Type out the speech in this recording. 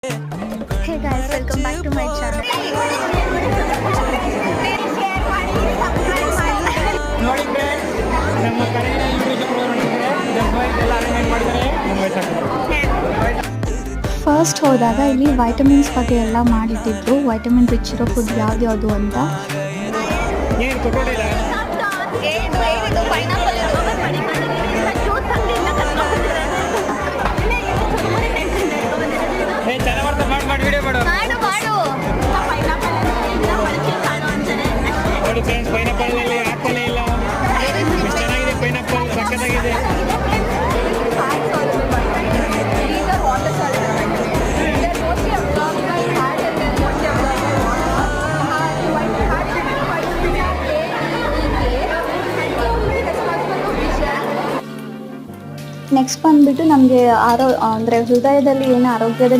Hey guys, welcome back to my channel. ನೋಡಿ friends, ನಮ್ಮ ಕಡೆಯ ಯೂಟ್ಯೂಬ್ ಎಲ್ಲ ಅರೇಂಜ್ಮೆಂಟ್ ಮಾಡಿದ್ದಾರೆ. ಫಸ್ಟ್ ಹೋದಾಗ ಇಲ್ಲಿ ವೈಟಮಿನ್ಸ್ ಬಗ್ಗೆ ಎಲ್ಲ ಮಾಡಿಟ್ಟಿದ್ರು, ವೈಟಮಿನ್ ರಿಚ್ ಇರೋ ಫುಡ್ ಯಾವ್ದು ಅಂತ. ಏನು ಕೊಟ್ಟೋಡಿಲ್ಲ ಚೆನ್ನಾಗಿ ಮಾಡ್ತಾ ಮಾಡಿ ವಿಡಿಯೋ ಮಾಡು. ನೋಡಿ ಫ್ರೆಂಡ್ಸ್, ಪೈನಾಪಲ್ನಲ್ಲಿ ಆ್ಯಪಲ್ ಇಲ್ಲ, ಎಷ್ಟು ಚೆನ್ನಾಗಿದೆ ಪೈನಾಪಲ್, ಸಕ್ಕತ್ತಾಗಿದೆ. ನೆಕ್ಸ್ಟ್ ಬಂದ್ಬಿಟ್ಟು ನಮಗೆ ಅಂದರೆ ಹೃದಯದಲ್ಲಿ ಏನು ಆರೋಗ್ಯದ